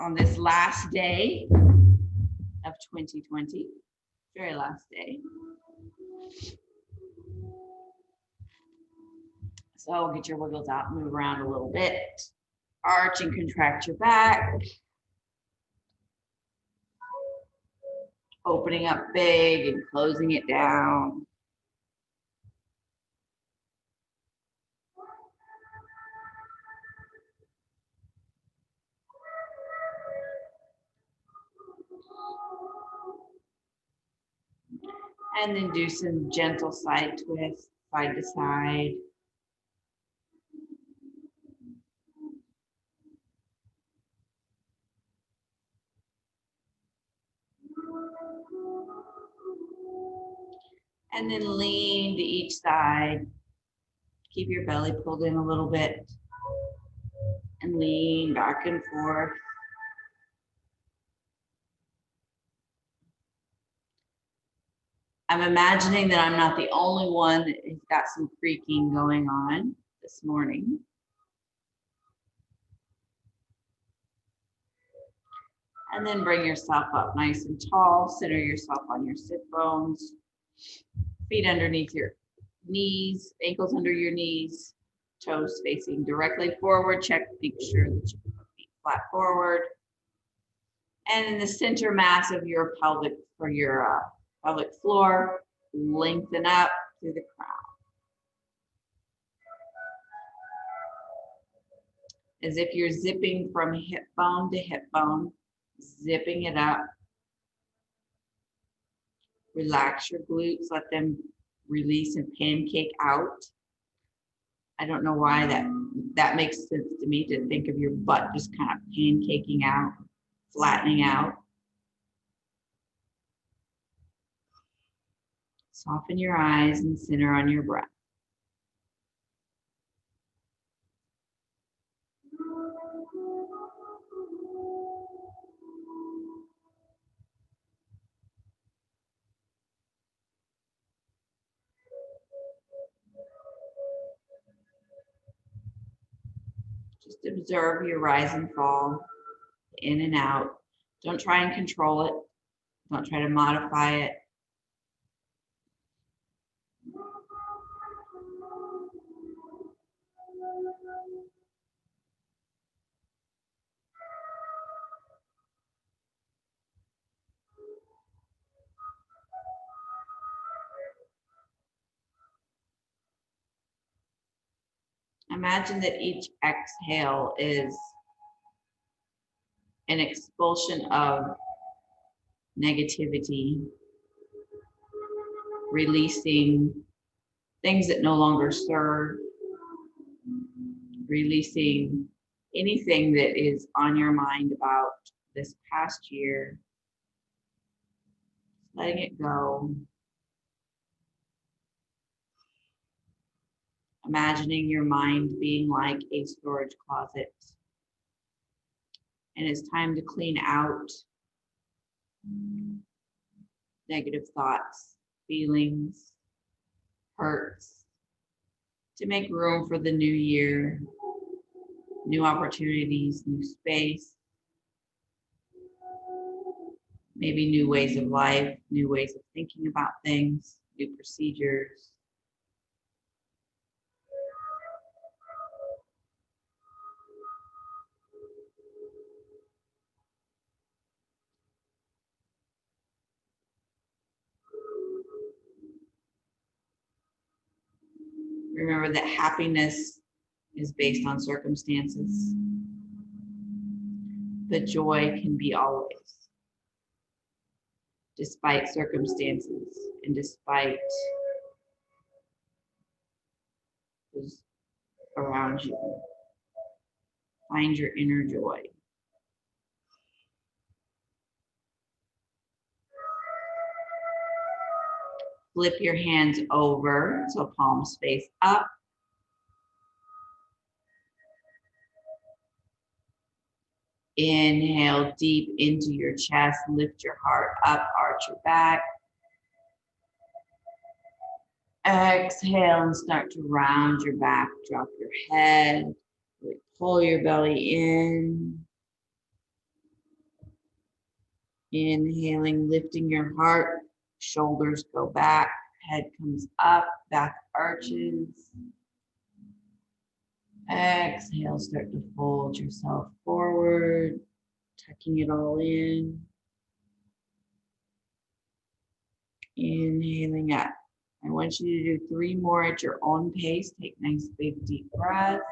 on this last day of 2020, very last day. So get your wiggles out, move around a little bit, arch and contract your back. Opening up big and closing it down. And then do some gentle side twists, side to side. And then lean to each side. Keep your belly pulled in a little bit. And lean back and forth. I'm imagining that I'm not the only one that has got some creaking going on this morning. And then bring yourself up nice and tall. Center yourself on your sit bones. Feet underneath your knees, ankles under your knees, toes facing directly forward. Check, make sure that you put your feet flat forward. And in the center mass of your pelvic pelvic floor, lengthen up through the crown. As if you're zipping from hip bone to hip bone, zipping it up. Relax your glutes, let them release and pancake out. I don't know why that makes sense to me, to think of your butt just kind of pancaking out, flattening out. Soften your eyes and center on your breath. Just observe your rise and fall, in and out. Don't try and control it. Don't try to modify it. Imagine that each exhale is an expulsion of negativity, releasing things that no longer serve, releasing anything that is on your mind about this past year, letting it go. Imagining your mind being like a storage closet. And it's time to clean out negative thoughts, feelings, hurts, to make room for the new year, new opportunities, new space, maybe new ways of life, new ways of thinking about things, new procedures. Remember that happiness is based on circumstances, but joy can be always, despite circumstances and despite those around you. Find your inner joy. Flip your hands over so palms face up. Inhale deep into your chest, lift your heart up, arch your back. Exhale and start to round your back, drop your head, really pull your belly in. Inhaling, lifting your heart, shoulders go back, head comes up, back arches. Exhale, start to fold yourself forward, tucking it all in. Inhaling up. I want you to do 3 more at your own pace. Take nice big deep breaths.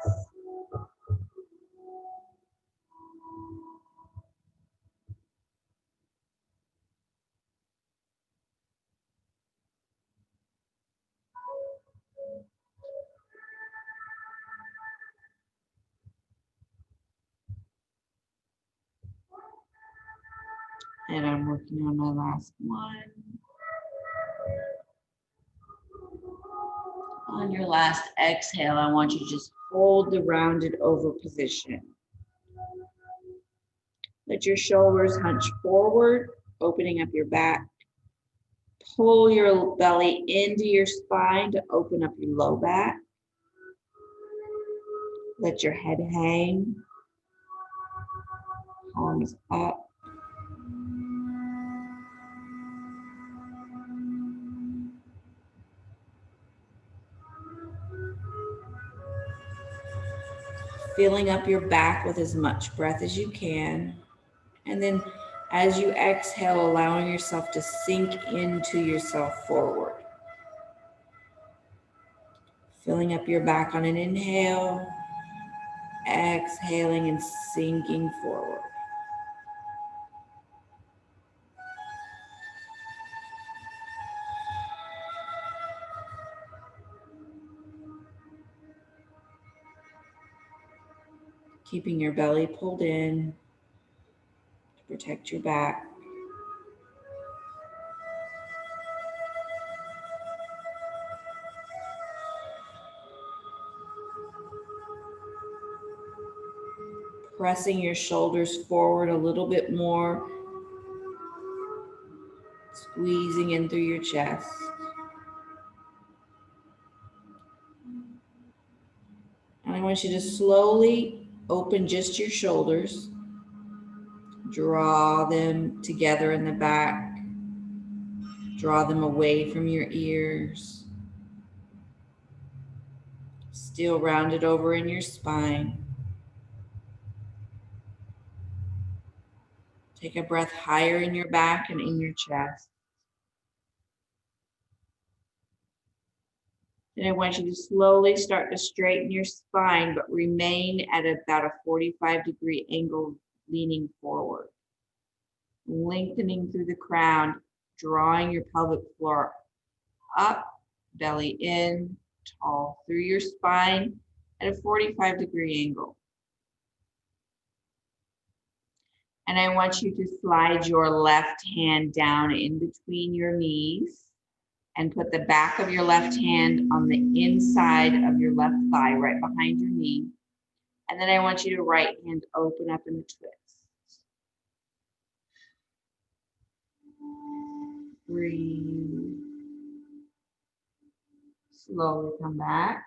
And I'm working on my last one. On your last exhale, I want you to just hold the rounded over position. Let your shoulders hunch forward, opening up your back. Pull your belly into your spine to open up your low back. Let your head hang, palms up. Filling up your back with as much breath as you can. And then as you exhale, allowing yourself to sink into yourself forward. Filling up your back on an inhale, exhaling and sinking forward. Keeping your belly pulled in to protect your back. Pressing your shoulders forward a little bit more. Squeezing in through your chest. And I want you to slowly open just your shoulders. Draw them together in the back. Draw them away from your ears. Still rounded over in your spine. Take a breath higher in your back and in your chest. Then I want you to slowly start to straighten your spine, but remain at about a 45-degree angle, leaning forward. Lengthening through the crown, drawing your pelvic floor up, belly in, tall through your spine at a 45-degree angle. And I want you to slide your left hand down in between your knees and put the back of your left hand on the inside of your left thigh, right behind your knee. And then I want you to right hand open up in a twist. Breathe. Slowly come back.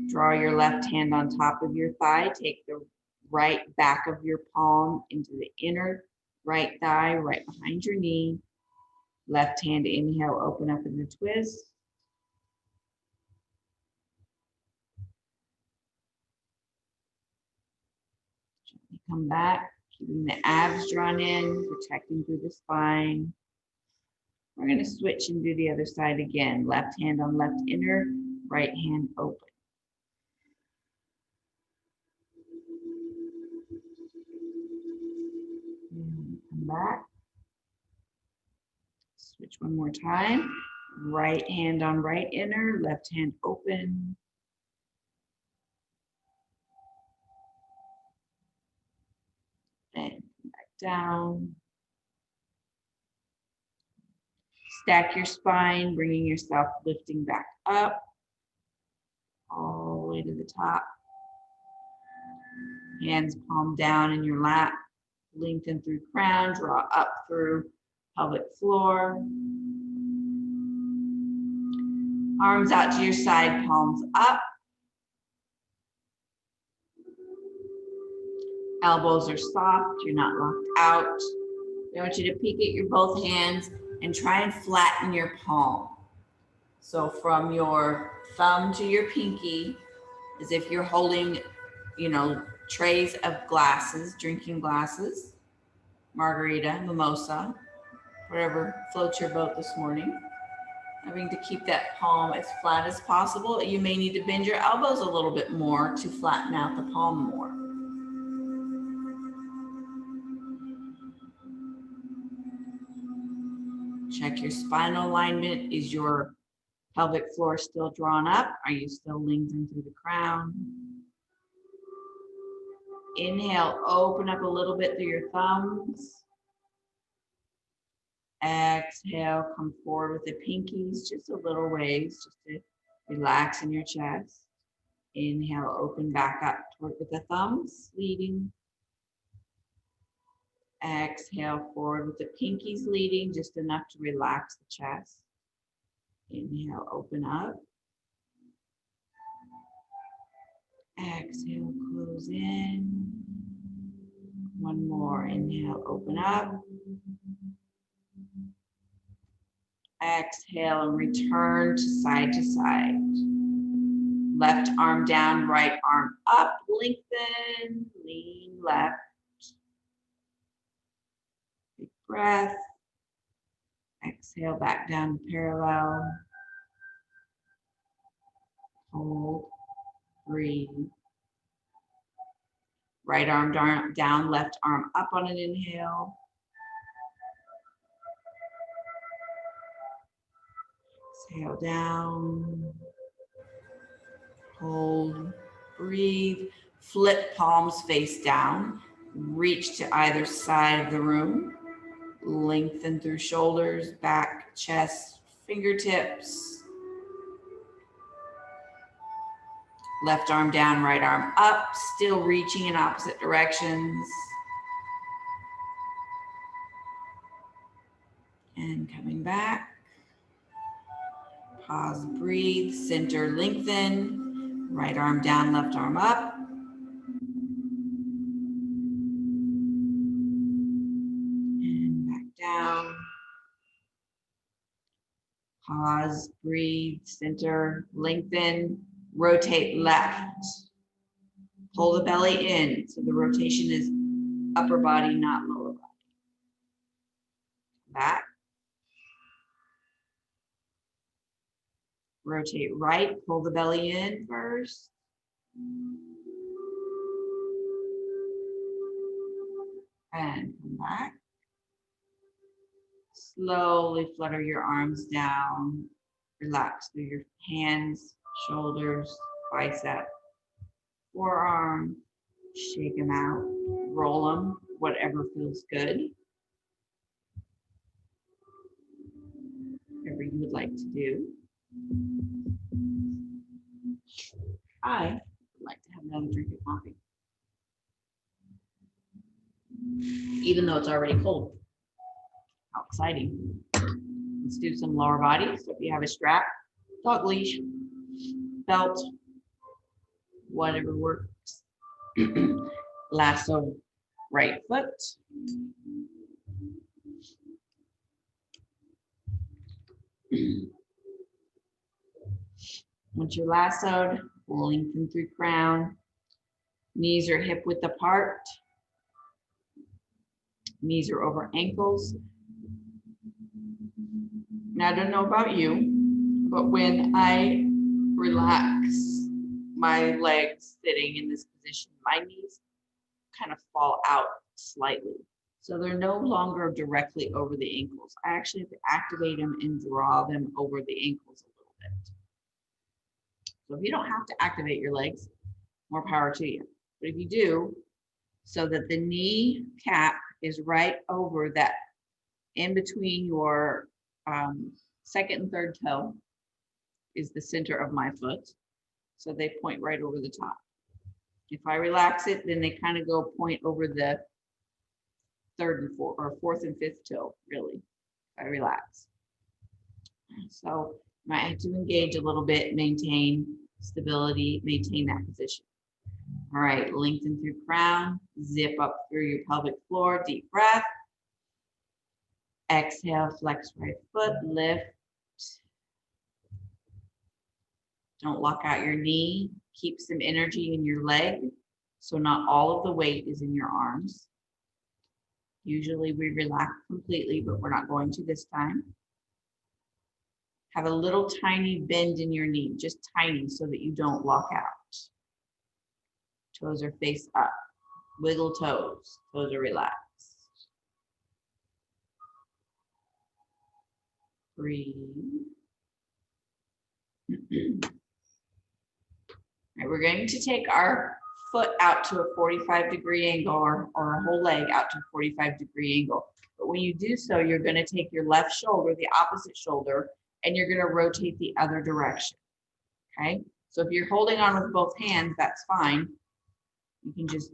Draw your left hand on top of your thigh. Take the right back of your palm into the inner right thigh, right behind your knee. Left hand inhale, open up in the twist. Gently come back, keeping the abs drawn in, protecting through the spine. We're going to switch and do the other side again. Left hand on left inner, right hand open. And come back. Switch one more time. Right hand on right inner, left hand open. And come back down. Stack your spine, bringing yourself, lifting back up. All the way to the top. Hands palm down in your lap. Lengthen through crown, draw up through pelvic floor. Arms out to your side, palms up. Elbows are soft, you're not locked out. I want you to peek at your both hands and try and flatten your palm. So from your thumb to your pinky, as if you're holding, you know, trays of glasses, drinking glasses, margarita, mimosa, whatever floats your boat this morning. Having to keep that palm as flat as possible. You may need to bend your elbows a little bit more to flatten out the palm more. Check your spinal alignment. Is your pelvic floor still drawn up? Are you still lengthened through the crown? Inhale, open up a little bit through your thumbs. Exhale, come forward with the pinkies, just a little ways, just to relax in your chest. Inhale, open back up toward with the thumbs leading. Exhale, forward with the pinkies leading, just enough to relax the chest. Inhale, open up. Exhale, close in. One more, inhale, open up. Exhale and return to side. Left arm down, right arm up, lengthen, lean left. Big breath. Exhale back down to parallel. Hold, breathe. Right arm down, left arm up on an inhale. Exhale down. Hold, breathe. Flip palms face down. Reach to either side of the room. Lengthen through shoulders, back, chest, fingertips. Left arm down, right arm up, still reaching in opposite directions. And coming back. Pause, breathe, center, lengthen. Right arm down, left arm up. And back down. Pause, breathe, center, lengthen. Rotate left. Pull the belly in, so the rotation is upper body, not lower body. Back. Rotate right, pull the belly in first. And come back. Slowly flutter your arms down. Relax through your hands, shoulders, bicep, forearm. Shake them out, roll them, whatever feels good. Whatever you would like to do. I would like to have another drink of coffee, even though it's already cold. How exciting. Let's do some lower body. So if you have a strap, dog leash, belt, whatever works. Lasso right foot. Once you're lassoed, lengthen through crown. Knees are hip width apart. Knees are over ankles. Now, I don't know about you, but when I relax my legs sitting in this position, my knees kind of fall out slightly. So they're no longer directly over the ankles. I actually have to activate them and draw them over the ankles a little bit. So if you don't have to activate your legs, more power to you. But if you do, so that the knee cap is right over that, in between your second and third toe is the center of my foot. So they point right over the top. If I relax it, then they kind of go point over the third and fourth, or fourth and fifth toe, really, if I relax. So I might have to engage a little bit, maintain stability, maintain that position. All right, lengthen through crown, zip up through your pelvic floor, deep breath. Exhale, flex right foot, lift. Don't lock out your knee. Keep some energy in your leg, so not all of the weight is in your arms. Usually we relax completely, but we're not going to this time. Have a little tiny bend in your knee, just tiny, so that you don't lock out. Toes are face up. Wiggle toes. Toes are relaxed. Breathe. All right, we're going to take our foot out to a 45-degree angle, or our whole leg out to a 45-degree angle. But when you do so, you're going to take your left shoulder, the opposite shoulder, and you're going to rotate the other direction. Okay? So if you're holding on with both hands, that's fine. You can just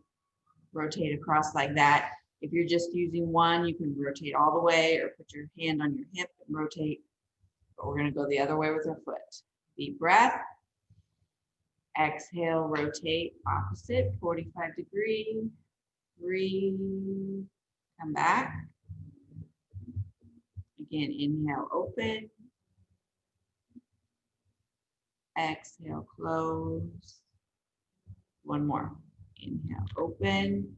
rotate across like that. If you're just using one, you can rotate all the way or put your hand on your hip and rotate. But we're going to go the other way with our foot. Deep breath. Exhale, rotate opposite, 45 degree. Breathe. Come back. Again, inhale, open. Exhale, close. One more. Inhale, open.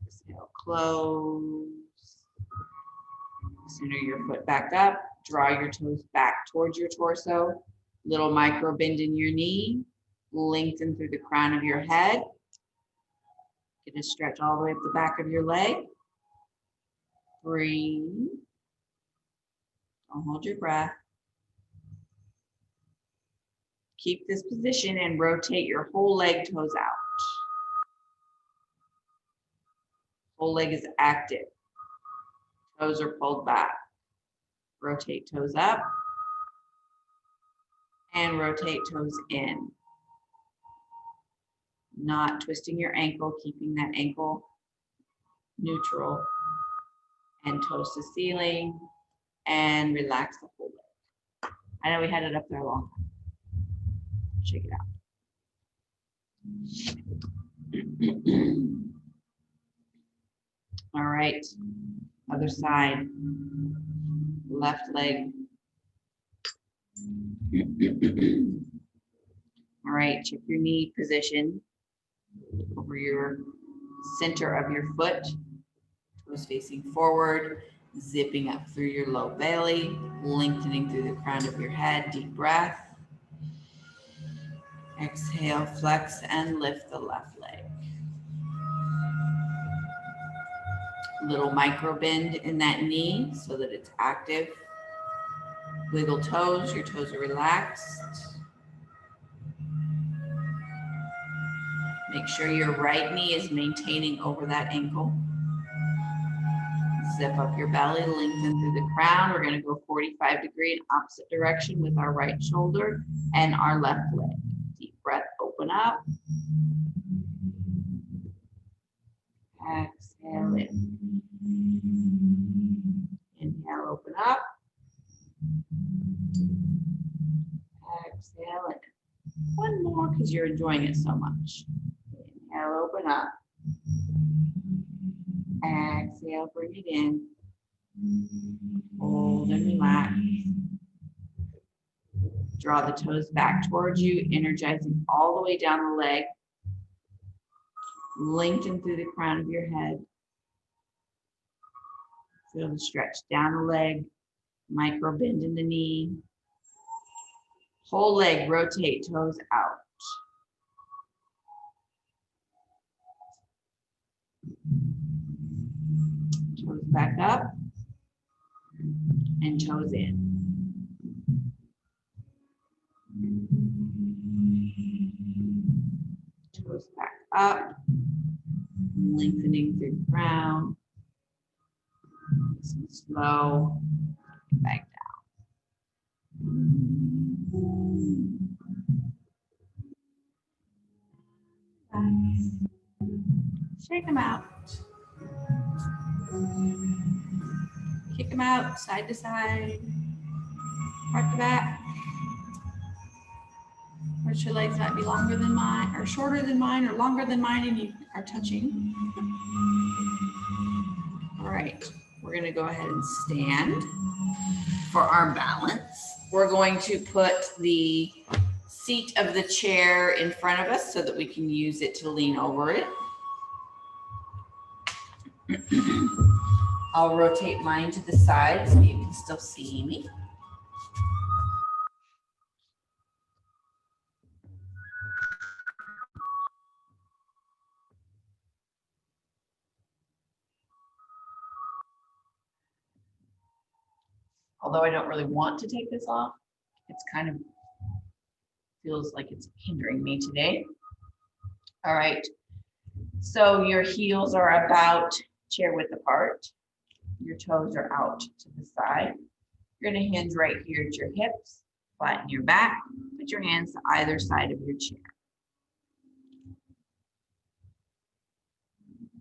Exhale, close. Center your foot back up. Draw your toes back towards your torso. Little micro bend in your knee. Lengthen through the crown of your head. Get a stretch all the way up the back of your leg. Breathe. Don't hold your breath. Keep this position and rotate your whole leg toes out. Whole leg is active. Toes are pulled back. Rotate toes up and rotate toes in. Not twisting your ankle, keeping that ankle neutral, and toes to ceiling, and relax the whole leg. I know we had it up there a long time. Shake it out. All right, other side, left leg. All right, check your knee position over your center of your foot. Toes facing forward, zipping up through your low belly, lengthening through the crown of your head. Deep breath. Exhale, flex and lift the left leg. Little micro bend in that knee so that it's active. Wiggle toes, your toes are relaxed. Make sure your right knee is maintaining over that ankle. Zip up your belly, lengthen through the crown. We're going to go 45 degree in opposite direction with our right shoulder and our left leg. Deep breath, open up. Exhale in. Inhale, open up. Exhale in. One more because you're enjoying it so much. Inhale, open up. Exhale, bring it in. Hold and relax. Draw the toes back towards you, energizing all the way down the leg. Lengthen through the crown of your head. Feel the stretch down the leg, micro bend in the knee. Whole leg, rotate, toes out. Toes back up and toes in. Toes back up, lengthening through the crown. Slow, back down. Shake them out. Kick them out, side to side. Front to back. Or but your legs might be longer than mine, or shorter than mine, or longer than mine, and you are touching. All right, we're gonna go ahead and stand for our balance. We're going to put the seat of the chair in front of us so that we can use it to lean over it. I'll rotate mine to the side so you can still see me. Although I don't really want to take this off, it's kind of feels like it's hindering me today. All right, so your heels are about chair width apart. Your toes are out to the side. You're gonna hinge right here at your hips, flatten your back, put your hands to either side of your chair.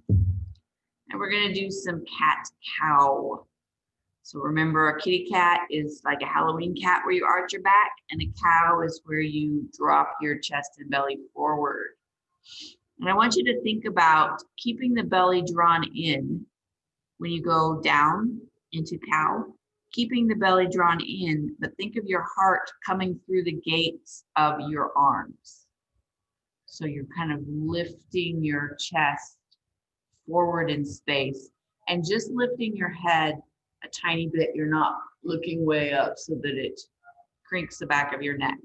And we're gonna do some cat-cow. So remember, a kitty cat is like a Halloween cat where you arch your back, and a cow is where you drop your chest and belly forward. And I want you to think about keeping the belly drawn in when you go down into cow, keeping the belly drawn in, but think of your heart coming through the gates of your arms. So you're kind of lifting your chest forward in space and just lifting your head a tiny bit. You're not looking way up so that it crinks the back of your neck.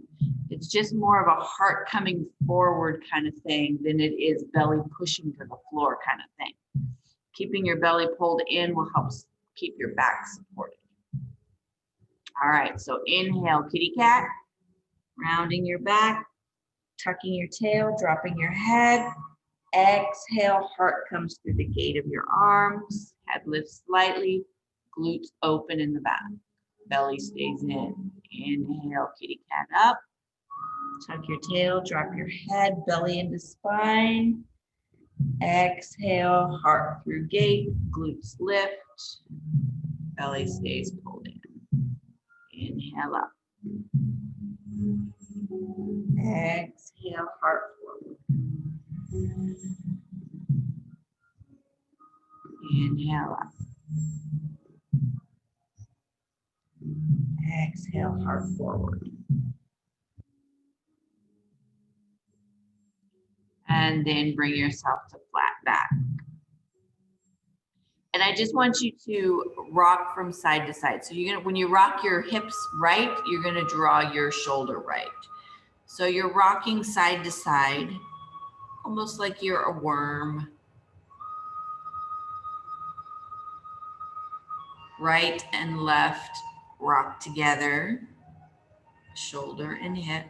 It's just more of a heart coming forward kind of thing than it is belly pushing to the floor kind of thing. Keeping your belly pulled in will help keep your back supported. All right, so inhale, kitty cat, rounding your back, tucking your tail, dropping your head. Exhale, heart comes through the gate of your arms, head lifts slightly, glutes open in the back, belly stays in. Inhale, kitty cat up, tuck your tail, drop your head, belly into spine. Exhale, heart through gate, glutes lift, belly stays pulled in. Inhale up. Exhale, heart forward. Inhale up. Exhale, heart forward. And then bring yourself to flat back. And I just want you to rock from side to side. So you're gonna, when you rock your hips right, you're gonna draw your shoulder right. So you're rocking side to side, almost like you're a worm. Right and left rock together, shoulder and hip.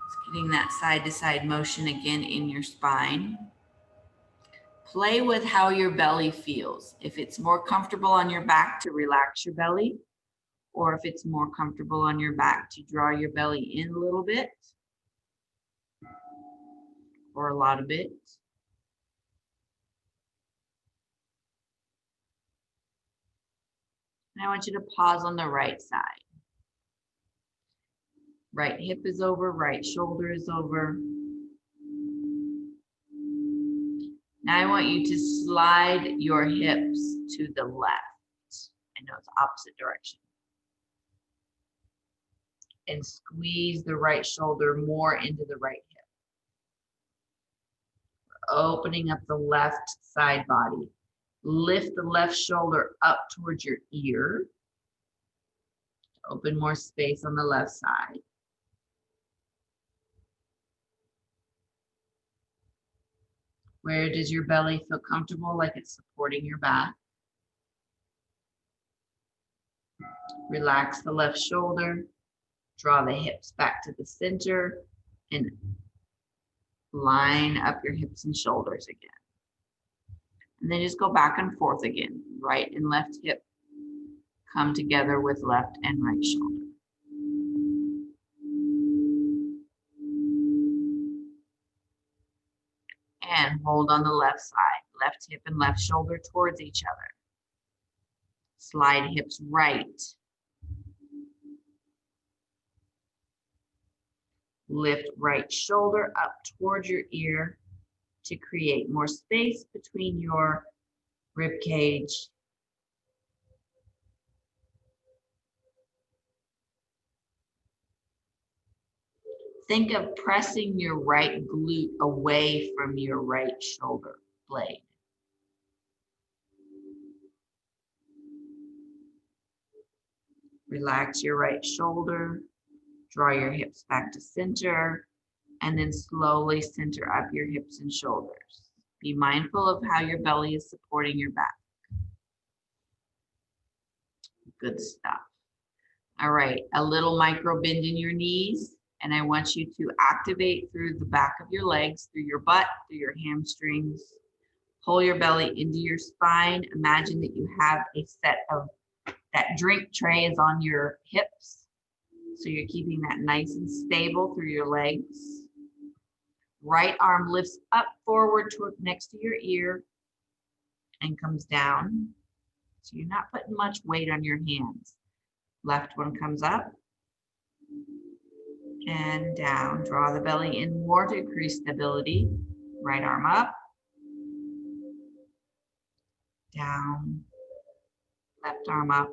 Just getting that side to side motion again in your spine. Play with how your belly feels. If it's more comfortable on your back, to relax your belly, or if it's more comfortable on your back, to draw your belly in a little bit, or a lot of it. And I want you to pause on the right side. Right hip is over, right shoulder is over. Now I want you to slide your hips to the left. I know it's opposite direction. And squeeze the right shoulder more into the right hip. Opening up the left side body. Lift the left shoulder up towards your ear. Open more space on the left side. Where does your belly feel comfortable, like it's supporting your back? Relax the left shoulder. Draw the hips back to the center and line up your hips and shoulders again. And then just go back and forth again. Right and left hip come together with left and right shoulder. And hold on the left side, left hip and left shoulder towards each other. Slide hips right. Lift right shoulder up towards your ear to create more space between your rib cage. Think of pressing your right glute away from your right shoulder blade. Relax your right shoulder, draw your hips back to center, and then slowly center up your hips and shoulders. Be mindful of how your belly is supporting your back. Good stuff. All right, a little micro bend in your knees, and I want you to activate through the back of your legs, through your butt, through your hamstrings. Pull your belly into your spine. Imagine that you have a set of that drink tray is on your hips. So you're keeping that nice and stable through your legs. Right arm lifts up forward toward next to your ear and comes down. So you're not putting much weight on your hands. Left one comes up and down. Draw the belly in more to increase stability. Right arm up, down, left arm up,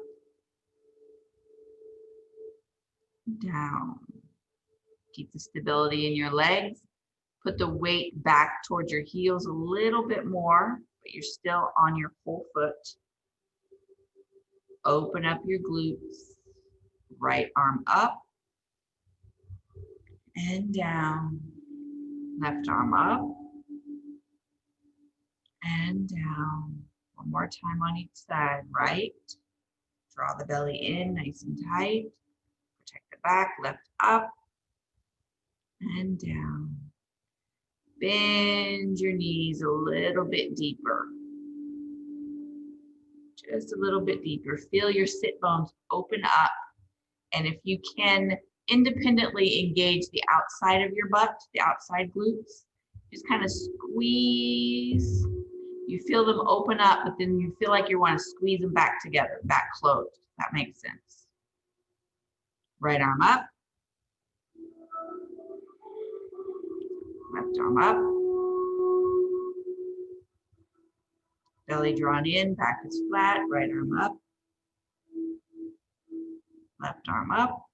down. Keep the stability in your legs. Put the weight back towards your heels a little bit more, but you're still on your whole foot. Open up your glutes. Right arm up and down. Left arm up and down. One more time on each side. Right. Draw the belly in nice and tight. Protect the back. Left up and down. Bend your knees a little bit deeper. Just a little bit deeper. Feel your sit bones open up. And if you can independently engage the outside of your butt, the outside glutes, just kind of squeeze. You feel them open up, but then you feel like you want to squeeze them back together, back closed. That makes sense. Right arm up. Left arm up. Belly drawn in, back is flat, right arm up. Left arm up.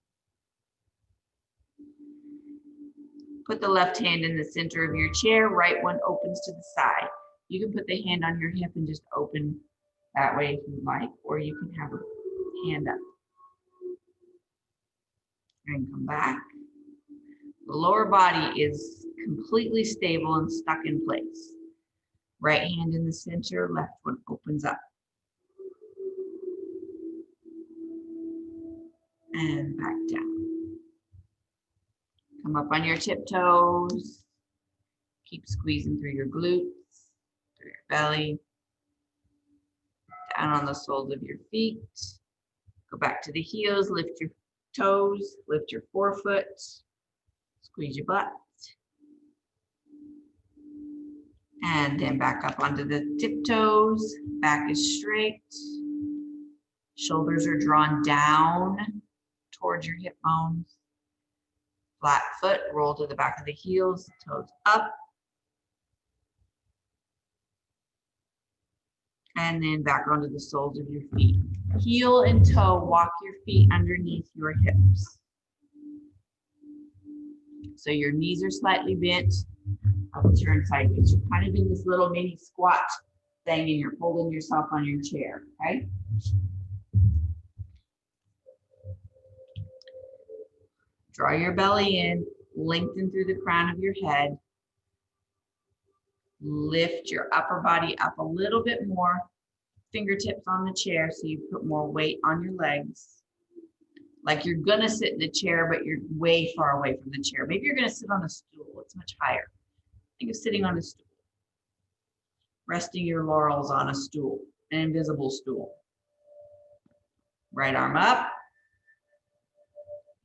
Put the left hand in the center of your chair, right one opens to the side. You can put the hand on your hip and just open that way if you like, or you can have a hand up. And come back. The lower body is completely stable and stuck in place. Right hand in the center, left one opens up. And back down. Come up on your tiptoes. Keep squeezing through your glutes, through your belly. Down on the soles of your feet. Go back to the heels, lift your toes, lift your forefoot. Squeeze your butt. And then back up onto the tiptoes. Back is straight. Shoulders are drawn down towards your hip bones. Flat foot, roll to the back of the heels, toes up. And then back onto the soles of your feet. Heel and toe, walk your feet underneath your hips. So your knees are slightly bent. Turn sideways. You're kind of in this little mini squat thing and you're holding yourself on your chair, okay? Draw your belly in, lengthen through the crown of your head. Lift your upper body up a little bit more. Fingertips on the chair so you put more weight on your legs. Like you're gonna sit in the chair, but you're way far away from the chair. Maybe you're gonna sit on a stool, it's much higher. Think of sitting on a stool. Resting your laurels on a stool, an invisible stool. Right arm up.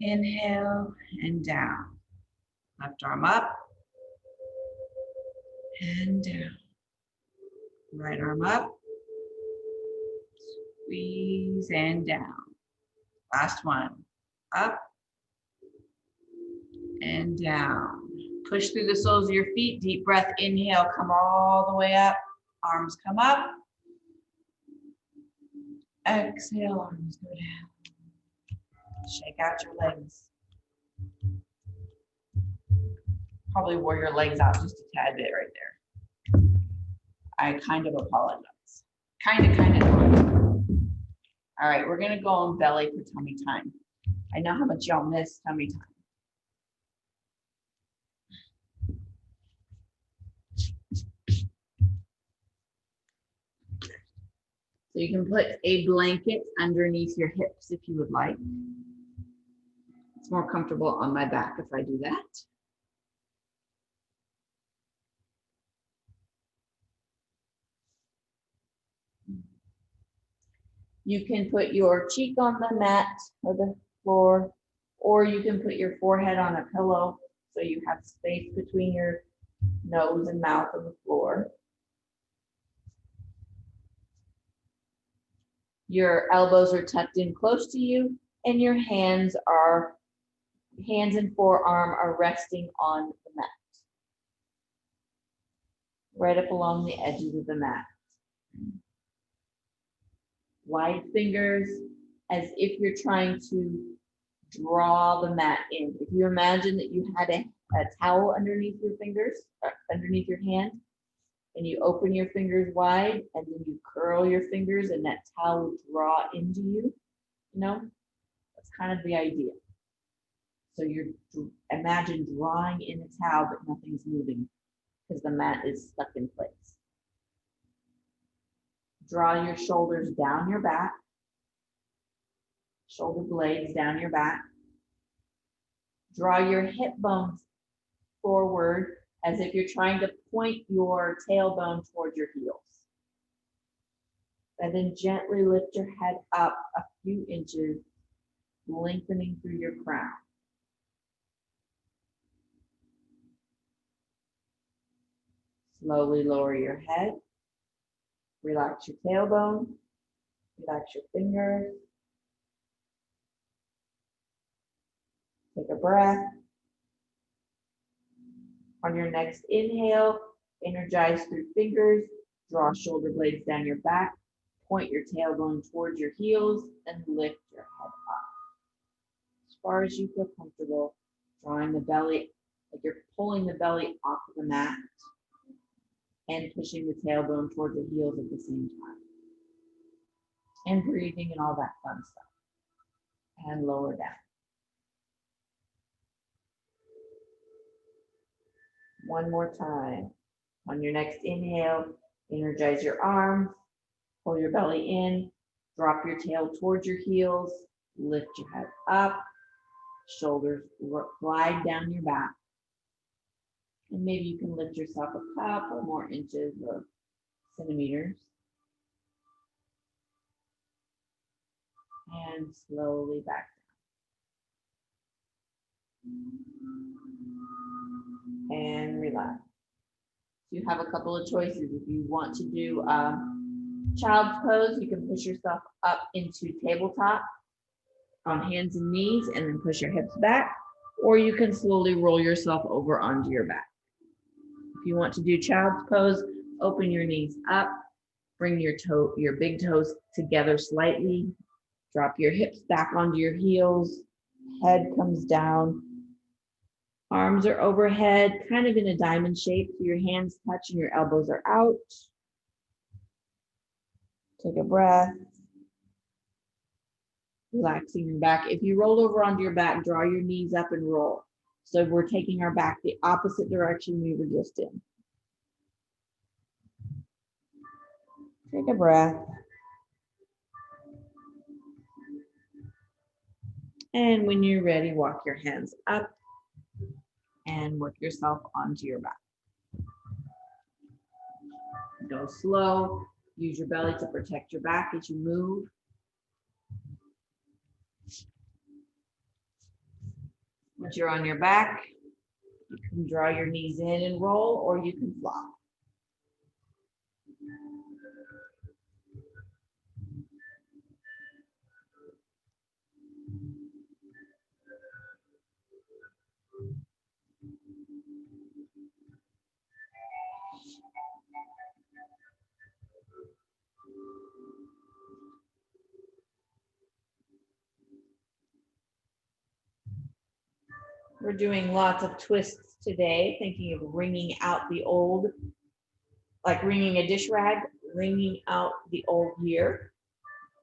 Inhale and down. Left arm up and down. Right arm up. Squeeze and down. Last one. Up and down. Push through the soles of your feet. Deep breath, inhale, come all the way up. Arms come up. Exhale, arms go down. Shake out your legs. Probably wore your legs out just a tad bit right there. I kind of apologize. Kind of. All right, we're gonna go on belly for tummy time. I know how much y'all miss tummy time. So you can put a blanket underneath your hips if you would like. It's more comfortable on my back if I do that. You can put your cheek on the mat or the floor, or you can put your forehead on a pillow so you have space between your nose and mouth and the floor. Your elbows are tucked in close to you, and your hands and forearm are resting on the mat, right up along the edges of the mat. Wide fingers, as if you're trying to draw the mat in. If you imagine that you had a towel underneath your fingers, underneath your hand, and you open your fingers wide, and then you curl your fingers, and that towel will draw into you, that's kind of the idea. So imagine drawing in a towel, but nothing's moving because the mat is stuck in place. Draw your shoulders down your back, shoulder blades down your back. Draw your hip bones forward as if you're trying to point your tailbone towards your heels. And then gently lift your head up a few inches, lengthening through your crown. Slowly lower your head. Relax your tailbone. Relax your fingers. Take a breath. On your next inhale, energize through fingers. Draw shoulder blades down your back. Point your tailbone towards your heels and lift your head up. As far as you feel comfortable, drawing the belly, like you're pulling the belly off of the mat and pushing the tailbone towards the heels at the same time. And breathing and all that fun stuff. And lower down. One more time. On your next inhale, energize your arms, pull your belly in, drop your tail towards your heels, lift your head up, shoulders glide down your back. And maybe you can lift yourself a couple more inches or centimeters. And slowly back down. And relax. You have a couple of choices. If you want to do child's pose, you can push yourself up into tabletop on hands and knees and then push your hips back, or you can slowly roll yourself over onto your back. If you want to do child's pose, open your knees up, bring your big toes together slightly, drop your hips back onto your heels, head comes down, arms are overhead, kind of in a diamond shape, so your hands touch and your elbows are out. Take a breath. Relaxing your back. If you roll over onto your back, draw your knees up and roll. So we're taking our back the opposite direction we were just in. Take a breath. And when you're ready, walk your hands up and work yourself onto your back. Go slow. Use your belly to protect your back as you move. Once you're on your back, you can draw your knees in and roll, or you can flop. We're doing lots of twists today, thinking of wringing out the old, like wringing a dish rag, wringing out the old year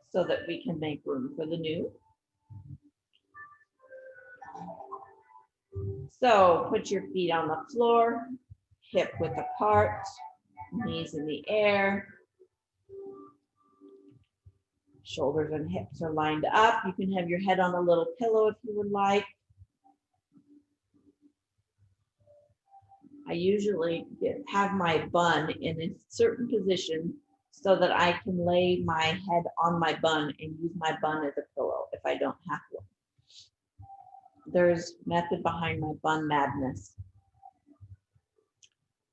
so that we can make room for the new. So put your feet on the floor, hip width apart, knees in the air. Shoulders and hips are lined up. You can have your head on a little pillow if you would like. I usually have my bun in a certain position so that I can lay my head on my bun and use my bun as a pillow if I don't have one. There's method behind my bun madness.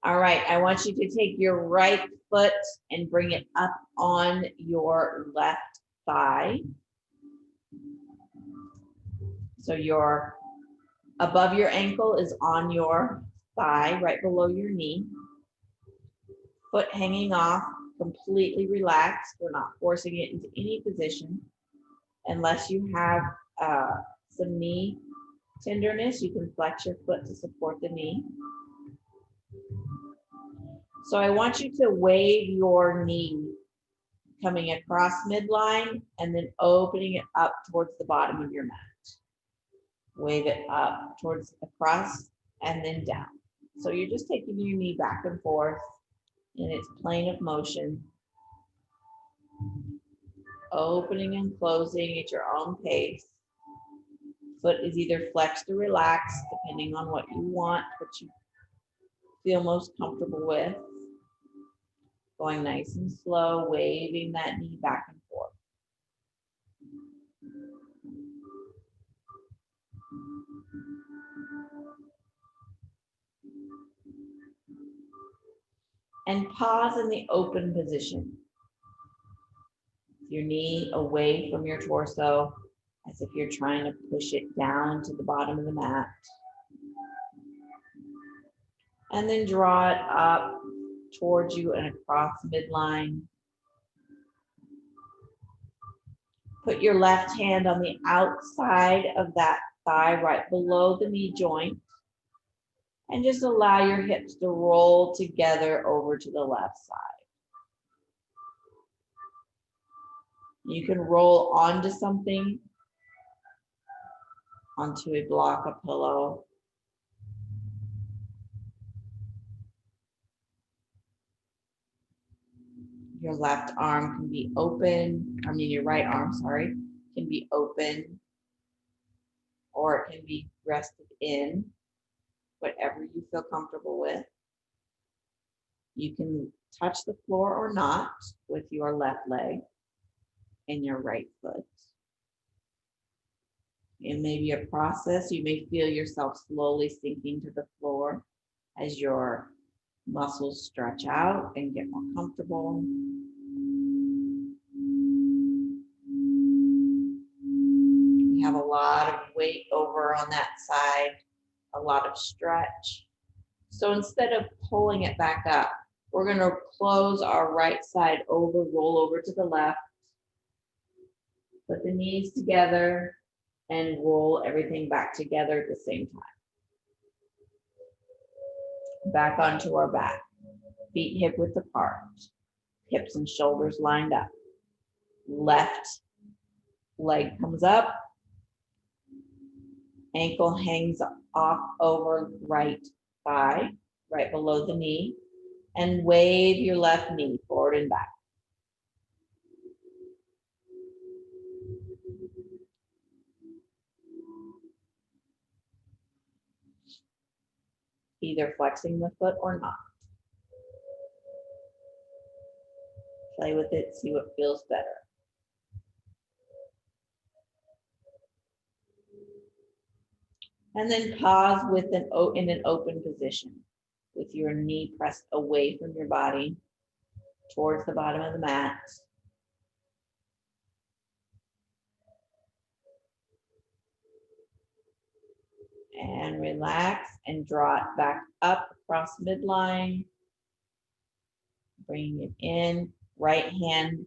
All right, I want you to take your right foot and bring it up on your left thigh. So your above your ankle is on your thigh, right below your knee. Foot hanging off, completely relaxed. We're not forcing it into any position. Unless you have some knee tenderness, you can flex your foot to support the knee. So I want you to wave your knee coming across midline and then opening it up towards the bottom of your mat. Wave it up towards across and then down. So you're just taking your knee back and forth in its plane of motion. Opening and closing at your own pace. Foot is either flexed or relaxed, depending on what you want, what you feel most comfortable with. Going nice and slow, waving that knee back and forth. And pause in the open position. Your knee away from your torso, as if you're trying to push it down to the bottom of the mat. And then draw it up towards you and across midline. Put your left hand on the outside of that thigh, right below the knee joint. And just allow your hips to roll together over to the left side. You can roll onto something, onto a block, a pillow. Your left arm can be open, your right arm, sorry, can be open, or it can be rested in, whatever you feel comfortable with. You can touch the floor or not with your left leg and your right foot. It may be a process. You may feel yourself slowly sinking to the floor as your muscles stretch out and get more comfortable. You have a lot of weight over on that side, a lot of stretch. So instead of pulling it back up, we're going to close our right side over, roll over to the left, put the knees together, and roll everything back together at the same time. Back onto our back. Feet hip width apart. Hips and shoulders lined up. Left leg comes up. Ankle hangs off over right thigh, right below the knee. And wave your left knee forward and back. Either flexing the foot or not. Play with it, see what feels better. And then pause with in an open position with your knee pressed away from your body towards the bottom of the mat. And relax and draw it back up across midline. Bringing it in, right hand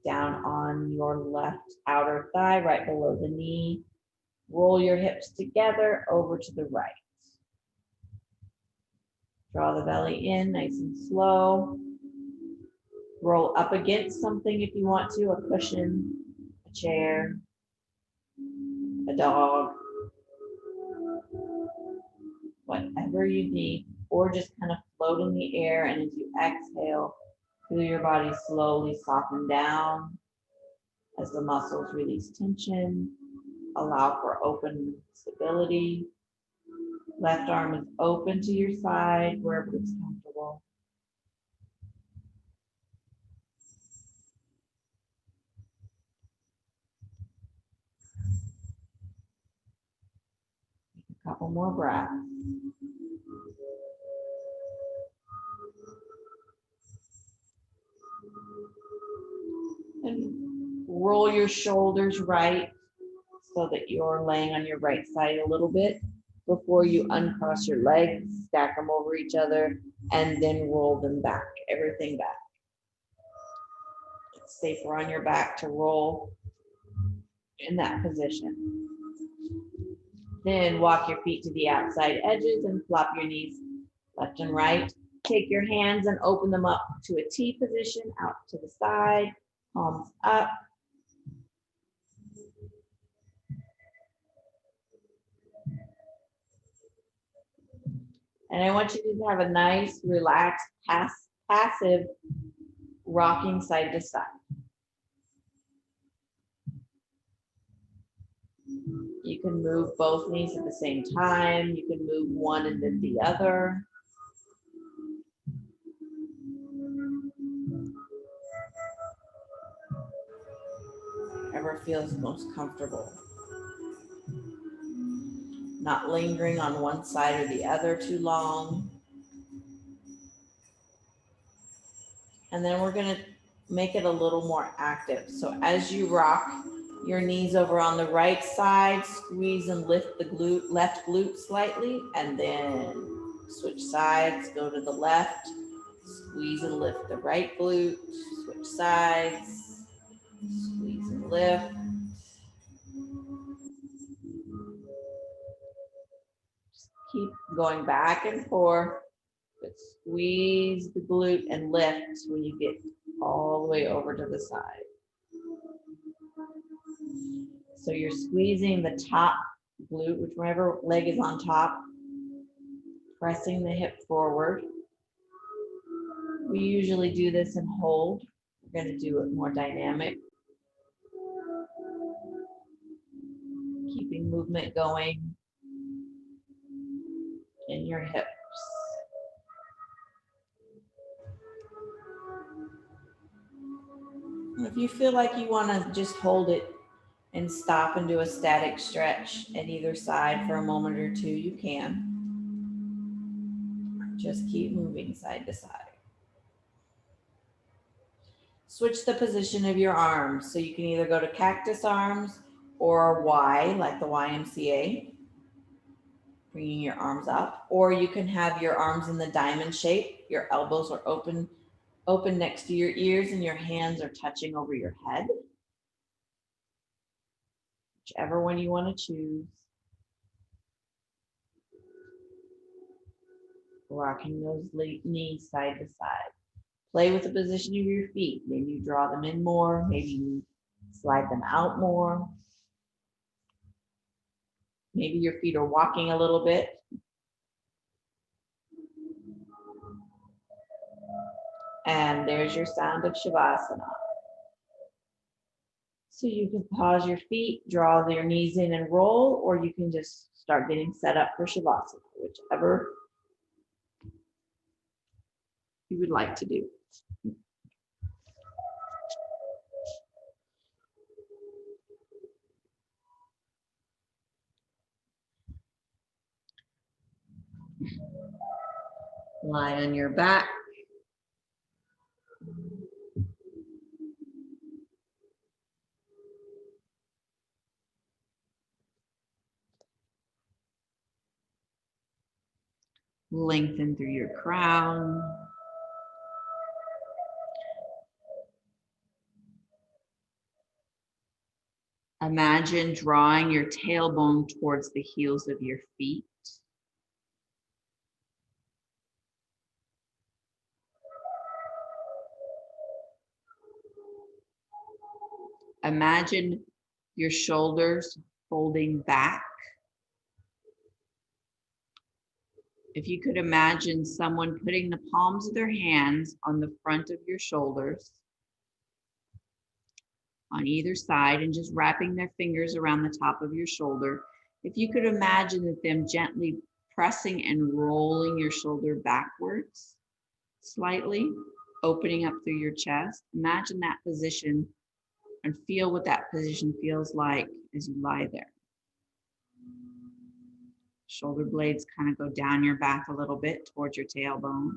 down on your left outer thigh, right below the knee. Roll your hips together over to the right. Draw the belly in nice and slow. Roll up against something if you want to, a cushion, a chair, a dog, whatever you need, or just kind of float in the air, and as you exhale, feel your body slowly soften down as the muscles release tension, allow for open stability. Left arm is open to your side wherever it's comfortable. A couple more breaths. And roll your shoulders right so that you're laying on your right side a little bit before you uncross your legs, stack them over each other, and then roll them back, everything back. It's safer on your back to roll in that position. Then walk your feet to the outside edges and flop your knees left and right. Take your hands and open them up to a T position, out to the side, palms up. And I want you to have a nice, relaxed, passive rocking side to side. You can move both knees at the same time. You can move one and then the other. Whatever feels most comfortable. Not lingering on one side or the other too long. And then we're going to make it a little more active. So as you rock your knees over on the right side, squeeze and lift the left glute slightly, and then switch sides, go to the left, squeeze and lift the right glute, switch sides, squeeze and lift. Just keep going back and forth, but squeeze the glute and lift when you get all the way over to the side. So you're squeezing the top glute, whichever leg is on top, pressing the hip forward. We usually do this and hold. We're going to do it more dynamic. Keeping movement going in your hips. If you feel like you want to just hold it and stop and do a static stretch at either side for a moment or two, you can. Just keep moving side to side. Switch the position of your arms. So you can either go to cactus arms or Y, like the YMCA, bringing your arms up, or you can have your arms in the diamond shape. Your elbows are open next to your ears and your hands are touching over your head. Whichever one you want to choose. Rocking those knees side to side. Play with the position of your feet. Maybe you draw them in more, maybe you slide them out more. Maybe your feet are walking a little bit. And there's your sound of Shavasana. So you can pause your feet, draw your knees in and roll, or you can just start getting set up for Shavasana, whichever you would like to do. Lie on your back. Lengthen through your crown. Imagine drawing your tailbone towards the heels of your feet. Imagine your shoulders folding back. If you could imagine someone putting the palms of their hands on the front of your shoulders on either side and just wrapping their fingers around the top of your shoulder. If you could imagine that them gently pressing and rolling your shoulder backwards slightly, opening up through your chest. Imagine that position and feel what that position feels like as you lie there. Shoulder blades kind of go down your back a little bit towards your tailbone.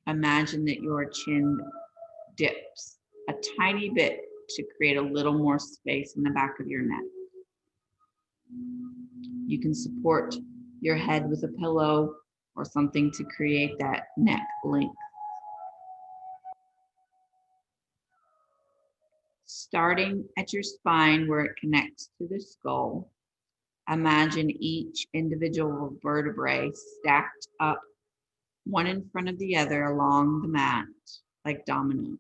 Imagine that your chin dips a tiny bit to create a little more space in the back of your neck. You can support your head with a pillow or something to create that neck length. Starting at your spine where it connects to the skull, imagine each individual vertebrae stacked up one in front of the other along the mat like dominoes.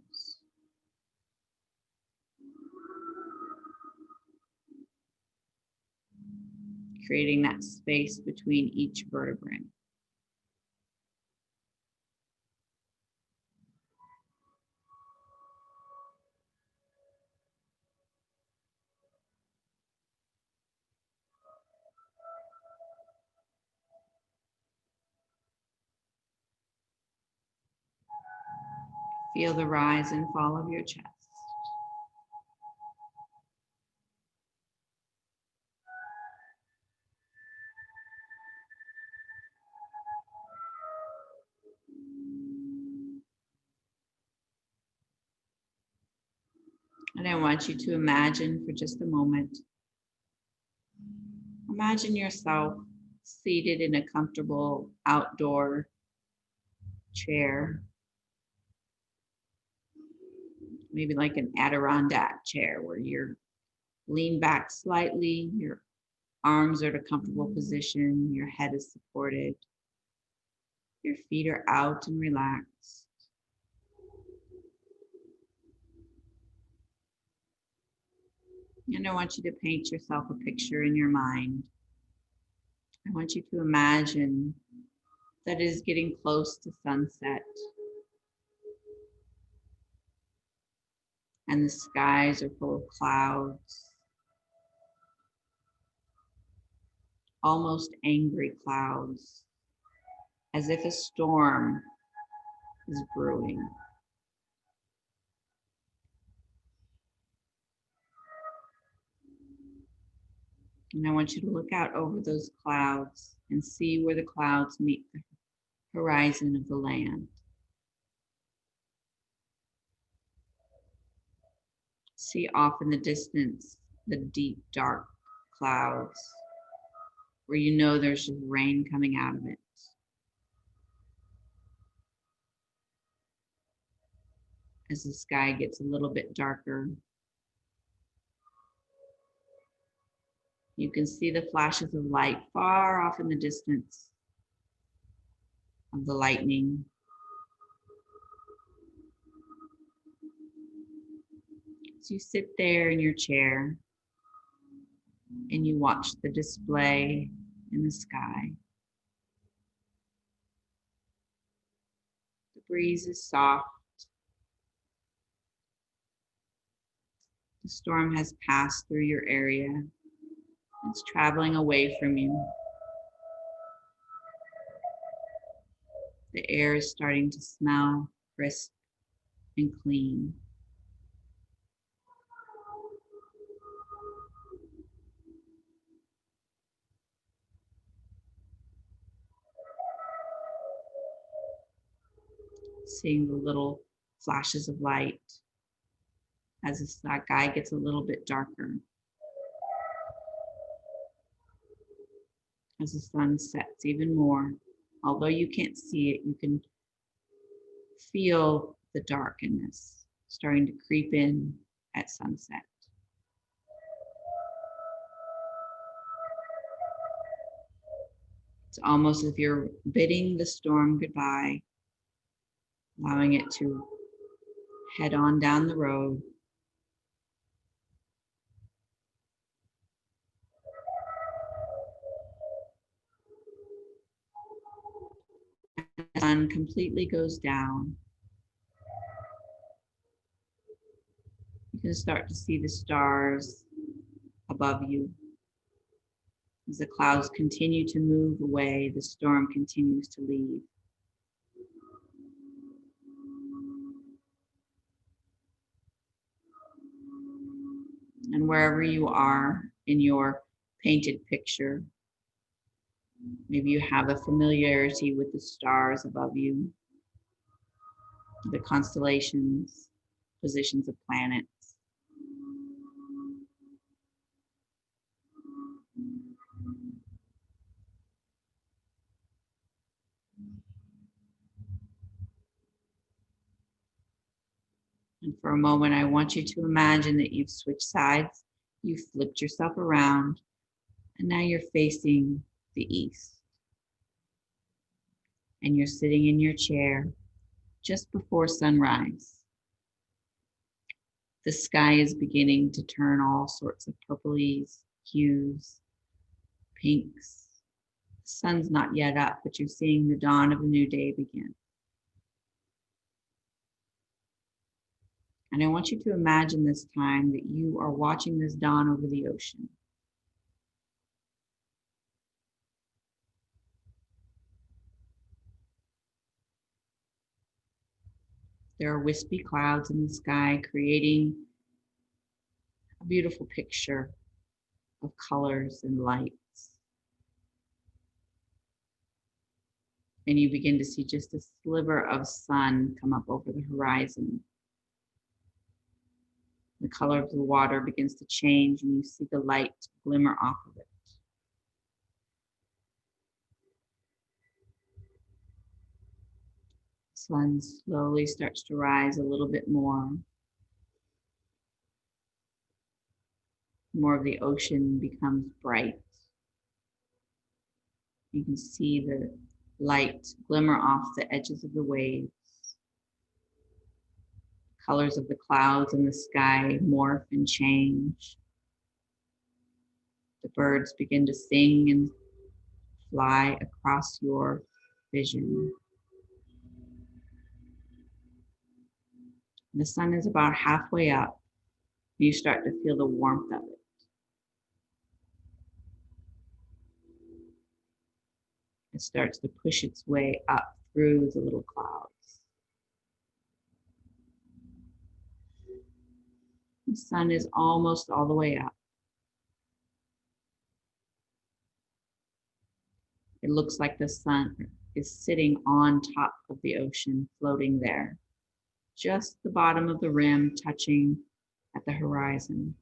Creating that space between each vertebrae. Feel the rise and fall of your chest. And I want you to imagine for just a moment, imagine yourself seated in a comfortable outdoor chair, maybe like an Adirondack chair where you're lean back slightly, your arms are at a comfortable position, your head is supported, your feet are out and relaxed. And I want you to paint yourself a picture in your mind. I want you to imagine that it is getting close to sunset. And the skies are full of clouds, almost angry clouds, as if a storm is brewing. And I want you to look out over those clouds and see where the clouds meet the horizon of the land. See off in the distance the deep, dark clouds where you know there's just rain coming out of it. As the sky gets a little bit darker, you can see the flashes of light far off in the distance of the lightning. So you sit there in your chair and you watch the display in the sky. The breeze is soft. The storm has passed through your area. It's traveling away from you. The air is starting to smell crisp and clean. Seeing the little flashes of light as the sky gets a little bit darker. As the sun sets even more, although you can't see it, you can feel the darkness starting to creep in at sunset. It's almost as if you're bidding the storm goodbye, allowing it to head on down the road. The sun completely goes down. You can start to see the stars above you. As the clouds continue to move away, the storm continues to leave. And wherever you are in your painted picture, maybe you have a familiarity with the stars above you, the constellations, positions of planets. And for a moment, I want you to imagine that you've switched sides, you've flipped yourself around, and now you're facing the east. And you're sitting in your chair just before sunrise. The sky is beginning to turn all sorts of purplies, hues, pinks. The sun's not yet up, but you're seeing the dawn of a new day begin. And I want you to imagine this time that you are watching this dawn over the ocean. There are wispy clouds in the sky, creating a beautiful picture of colors and lights. And you begin to see just a sliver of sun come up over the horizon. The color of the water begins to change, and you see the light glimmer off of it. The sun slowly starts to rise a little bit more. More of the ocean becomes bright. You can see the light glimmer off the edges of the waves. Colors of the clouds in the sky morph and change. The birds begin to sing and fly across your vision. The sun is about halfway up. You start to feel the warmth of it. It starts to push its way up through the little clouds. The sun is almost all the way up. It looks like the sun is sitting on top of the ocean, floating there. Just the bottom of the rim touching at the horizon.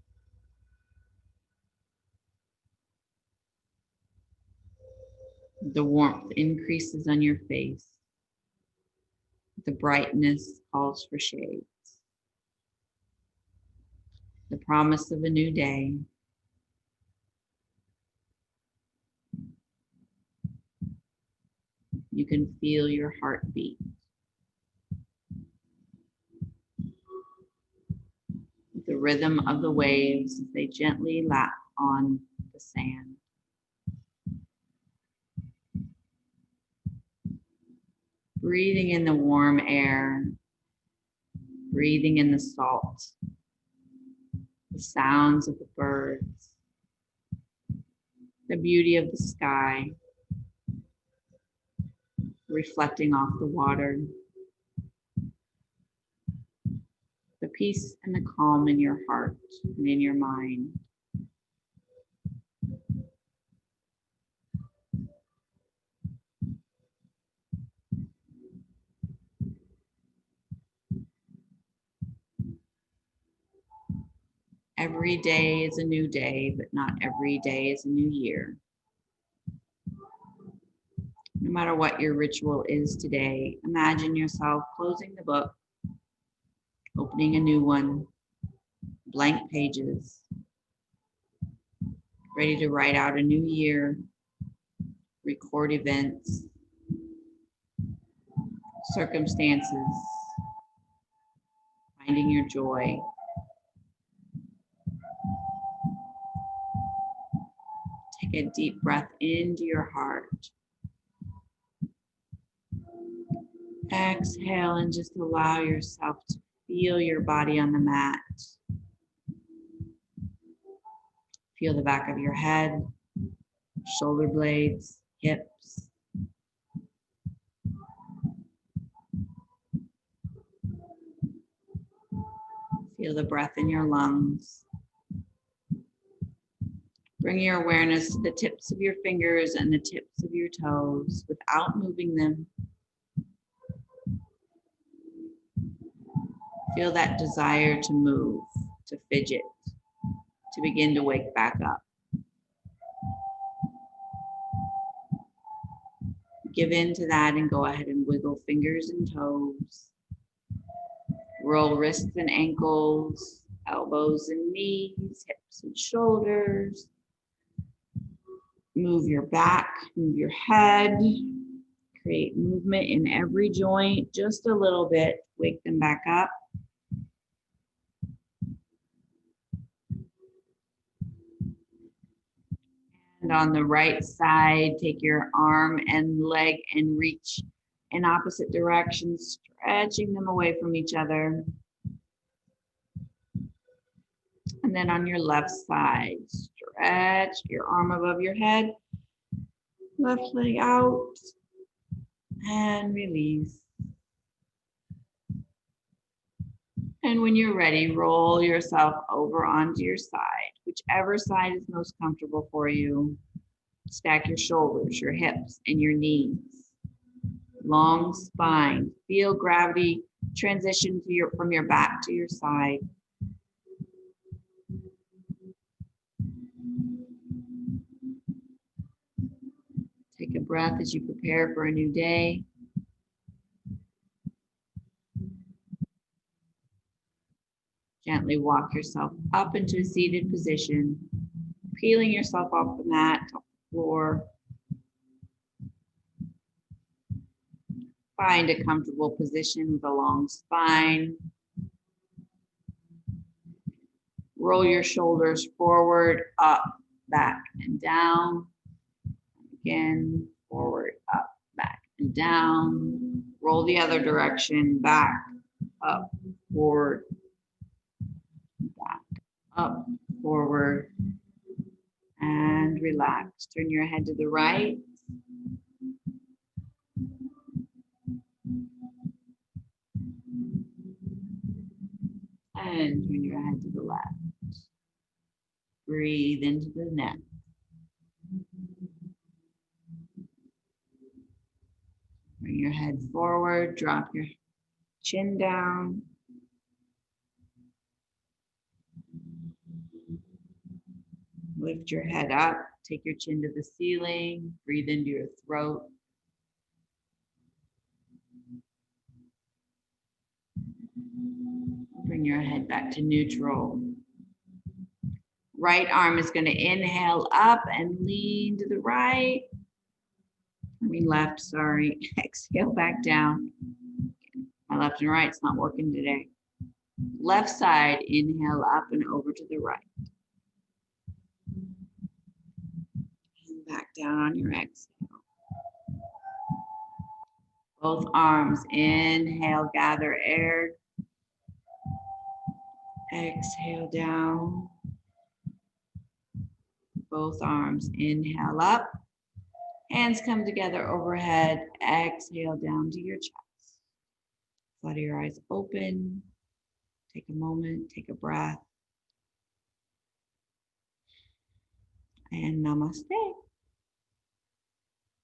The warmth increases on your face. The brightness calls for shades. The promise of a new day. You can feel your heart beat. The rhythm of the waves as they gently lap on the sand. Breathing in the warm air, breathing in the salt, the sounds of the birds, the beauty of the sky, reflecting off the water, the peace and the calm in your heart and in your mind. Every day is a new day, but not every day is a new year. No matter what your ritual is today, imagine yourself closing the book, opening a new one, blank pages, ready to write out a new year, record events, circumstances, finding your joy. Take a deep breath into your heart. Exhale and just allow yourself to feel your body on the mat. Feel the back of your head, shoulder blades, hips. Feel the breath in your lungs. Bring your awareness to the tips of your fingers and the tips of your toes without moving them. Feel that desire to move, to fidget, to begin to wake back up. Give in to that and go ahead and wiggle fingers and toes. Roll wrists and ankles, elbows and knees, hips and shoulders. Move your back, move your head. Create movement in every joint, just a little bit. Wake them back up. And on the right side, take your arm and leg and reach in opposite directions, stretching them away from each other. And then on your left side, stretch your arm above your head, left leg out, and release. And when you're ready, roll yourself over onto your side, whichever side is most comfortable for you. Stack your shoulders, your hips, and your knees. Long spine. Feel gravity transition to from your back to your side. Take a breath as you prepare for a new day. Gently walk yourself up into a seated position, peeling yourself off the mat, off the floor. Find a comfortable position with a long spine. Roll your shoulders forward, up, back, and down. Again, forward, up, back, and down. Roll the other direction, back, up, forward, back, up, forward, and relax. Turn your head to the right. And turn your head to the left. Breathe into the neck. Bring your head forward, drop your chin down. Lift your head up, take your chin to the ceiling, breathe into your throat. Bring your head back to neutral. Right arm is going to inhale up and lean to the right. Left, sorry. Exhale back down. My left and right's not working today. Left side, inhale up and over to the right. And back down on your exhale. Both arms, inhale, gather air. Exhale down. Both arms, inhale up. Hands come together overhead. Exhale down to your chest. Flutter your eyes open. Take a moment, take a breath. And namaste.